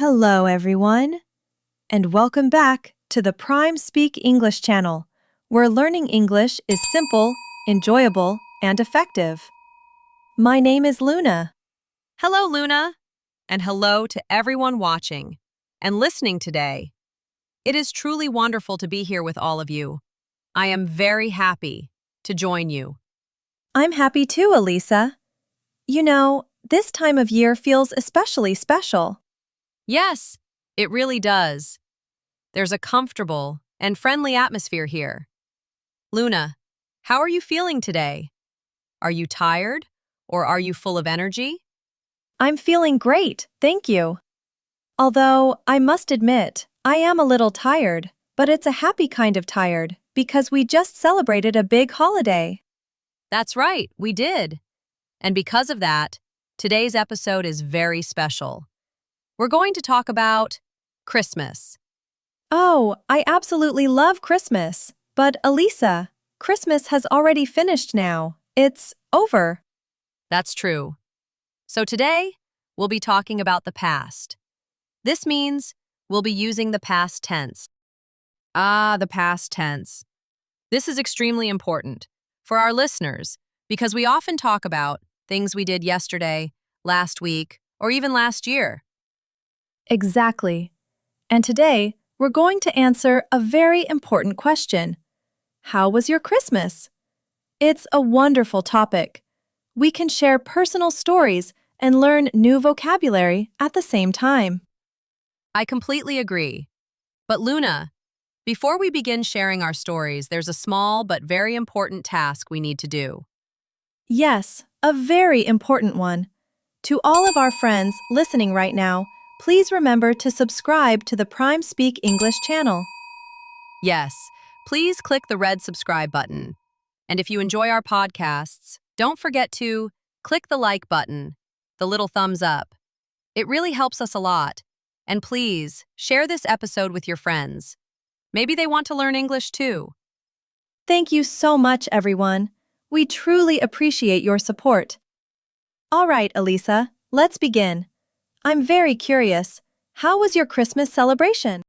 Hello, everyone, and welcome back to the Prime Speak English channel, where learning English is simple, enjoyable, and effective. My name is Luna. Hello, Luna, and hello to everyone watching and listening today. It is truly wonderful to be here with all of you. I am very happy to join you. I'm happy too, Elisa. You know, this time of year feels especially special. Yes, it really does. There's a comfortable and friendly atmosphere here. Luna, how are you feeling today? Are you tired or are you full of energy? I'm feeling great, thank you. Although, I must admit, I am a little tired, but it's a happy kind of tired because we just celebrated a big holiday. That's right, we did. And because of that, today's episode is very special. We're going to talk about Christmas. Oh, I absolutely love Christmas. But Elisa, Christmas has already finished now. It's over. That's true. So today, we'll be talking about the past. This means we'll be using the past tense. The past tense. This is extremely important for our listeners because we often talk about things we did yesterday, last week, or even last year. Exactly. And today, we're going to answer a very important question. How was your Christmas? It's a wonderful topic. We can share personal stories and learn new vocabulary at the same time. I completely agree. But Luna, before we begin sharing our stories, there's a small but very important task we need to do. Yes, a very important one. To all of our friends listening right now, please remember to subscribe to the Prime Speak English channel. Yes, please click the red subscribe button. And if you enjoy our podcasts, don't forget to click the like button, the little thumbs up. It really helps us a lot. And please, share this episode with your friends. Maybe they want to learn English too. Thank you so much, everyone. We truly appreciate your support. All right, Elisa, let's begin. I'm very curious. How was your Christmas celebration?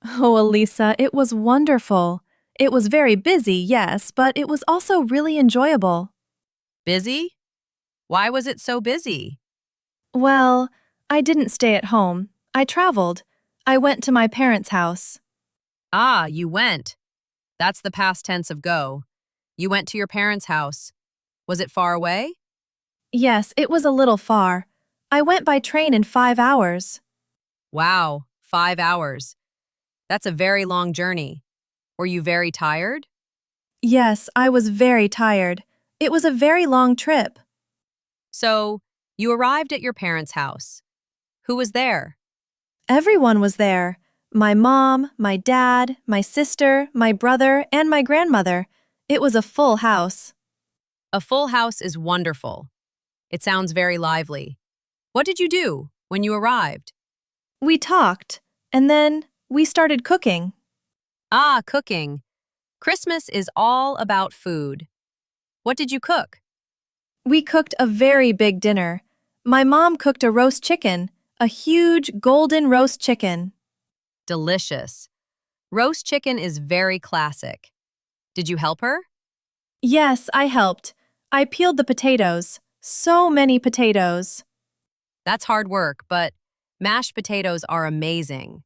Oh, Elisa, it was wonderful. It was very busy, yes, but it was also really enjoyable. Busy? Why was it so busy? Well, I didn't stay at home. I traveled. I went to my parents' house. You went. That's the past tense of go. You went to your parents' house. Was it far away? Yes, it was a little far. I went by train in 5 hours. Wow, 5 hours. That's a very long journey. Were you very tired? Yes, I was very tired. It was a very long trip. So, you arrived at your parents' house. Who was there? Everyone was there. My mom, my dad, my sister, my brother, and my grandmother. It was a full house. A full house is wonderful. It sounds very lively. What did you do when you arrived? We talked, and then we started cooking. Cooking. Christmas is all about food. What did you cook? We cooked a very big dinner. My mom cooked a roast chicken, a huge golden roast chicken. Delicious. Roast chicken is very classic. Did you help her? Yes, I helped. I peeled the potatoes. So many potatoes. That's hard work, but mashed potatoes are amazing.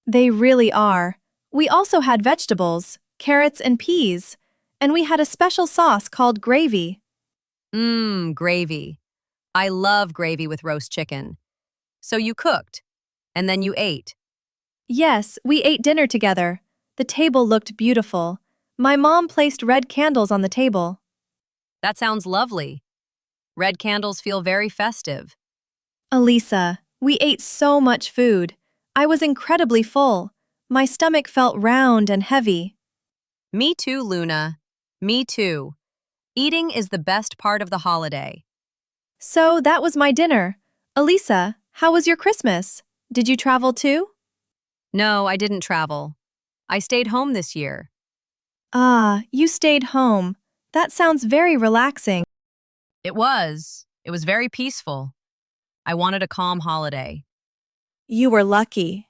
They really are. We also had vegetables, carrots and peas, and we had a special sauce called gravy. Gravy. I love gravy with roast chicken. So you cooked, and then you ate. Yes, we ate dinner together. The table looked beautiful. My mom placed red candles on the table. That sounds lovely. Red candles feel very festive. Elisa, we ate so much food. I was incredibly full. My stomach felt round and heavy. Me too, Luna. Me too. Eating is the best part of the holiday. So that was my dinner. Elisa, how was your Christmas? Did you travel too? No, I didn't travel. I stayed home this year. You stayed home. That sounds very relaxing. It was. It was very peaceful. I wanted a calm holiday. You were lucky.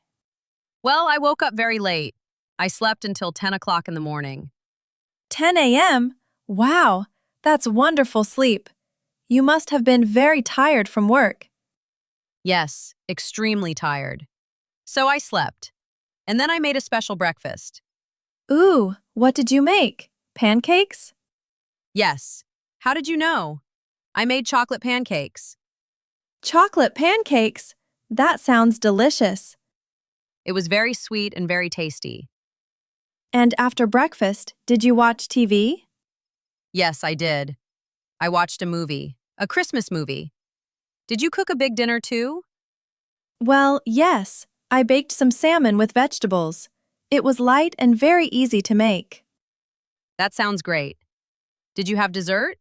Well, I woke up very late. I slept until 10 o'clock in the morning. 10 a.m.? Wow, that's wonderful sleep. You must have been very tired from work. Yes, extremely tired. So I slept. And then I made a special breakfast. Ooh, what did you make? Pancakes? Yes. How did you know? I made chocolate pancakes. Chocolate pancakes? That sounds delicious. It was very sweet and very tasty. And after breakfast, did you watch TV? Yes, I did. I watched a movie, a Christmas movie. Did you cook a big dinner too? Well, yes. I baked some salmon with vegetables. It was light and very easy to make. That sounds great. Did you have dessert?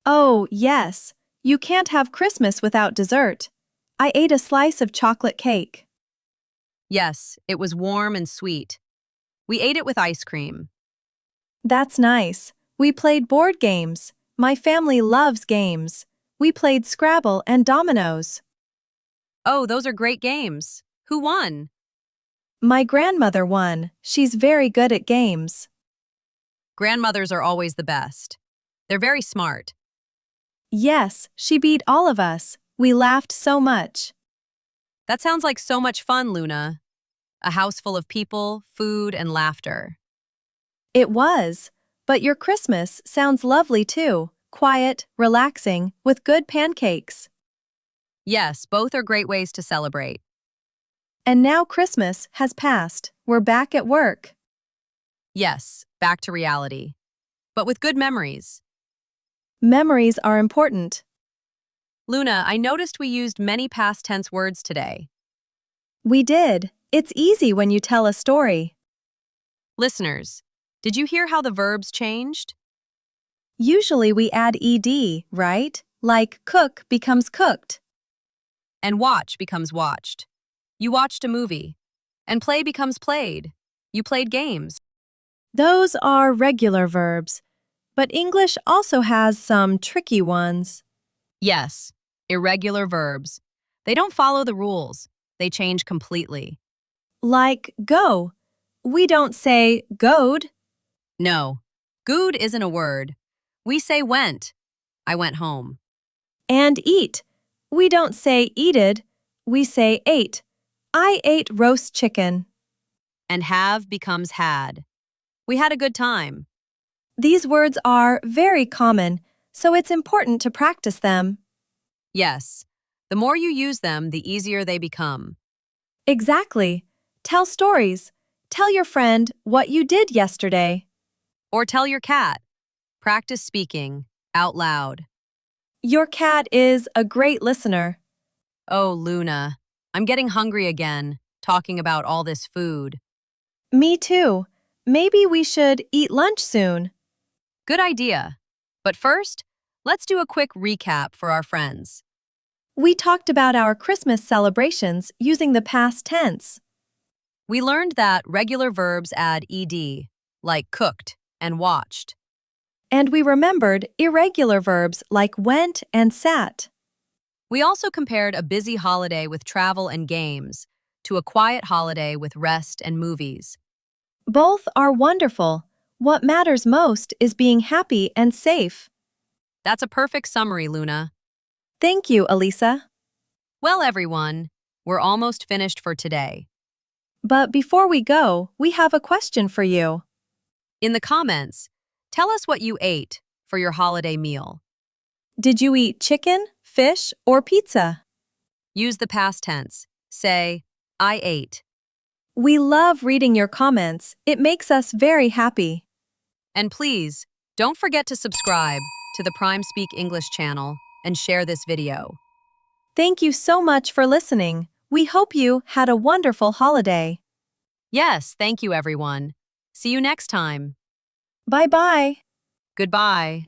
Oh, yes. You can't have Christmas without dessert. I ate a slice of chocolate cake. Yes, it was warm and sweet. We ate it with ice cream. That's nice. We played board games. My family loves games. We played Scrabble and dominoes. Oh, those are great games. Who won? My grandmother won. She's very good at games. Grandmothers are always the best. They're very smart. Yes, she beat all of us. We laughed so much. That sounds like so much fun, Luna. A house full of people, food, and laughter. It was. But your Christmas sounds lovely too. Quiet, relaxing, with good pancakes. Yes, both are great ways to celebrate. And now Christmas has passed. We're back at work. Yes, back to reality. But with good memories. Memories are important. Luna, I noticed we used many past tense words today. We did. It's easy when you tell a story. Listeners, did you hear how the verbs changed? Usually we add ed, right? Like cook becomes cooked. And watch becomes watched. You watched a movie. And play becomes played. You played games. Those are regular verbs, but English also has some tricky ones. Yes, irregular verbs. They don't follow the rules. They change completely. Like go. We don't say goed. No, good isn't a word. We say went. I went home. And eat. We don't say eated. We say ate. I ate roast chicken. And have becomes had. We had a good time. These words are very common, so it's important to practice them. Yes, the more you use them, the easier they become. Exactly. Tell stories. Tell your friend what you did yesterday. Or tell your cat. Practice speaking out loud. Your cat is a great listener. Oh, Luna, I'm getting hungry again, talking about all this food. Me too. Maybe we should eat lunch soon. Good idea. But first, let's do a quick recap for our friends. We talked about our Christmas celebrations using the past tense. We learned that regular verbs add ed, like cooked and watched. And we remembered irregular verbs like went and sat. We also compared a busy holiday with travel and games to a quiet holiday with rest and movies. Both are wonderful. What matters most is being happy and safe. That's a perfect summary, Luna. Thank you, Elisa. Well, everyone, we're almost finished for today. But before we go, we have a question for you. In the comments, tell us what you ate for your holiday meal. Did you eat chicken, fish, or pizza? Use the past tense. Say, I ate. We love reading your comments. It makes us very happy. And please, don't forget to subscribe to the Prime Speak English channel and share this video. Thank you so much for listening. We hope you had a wonderful holiday. Yes, thank you, everyone. See you next time. Bye-bye. Goodbye.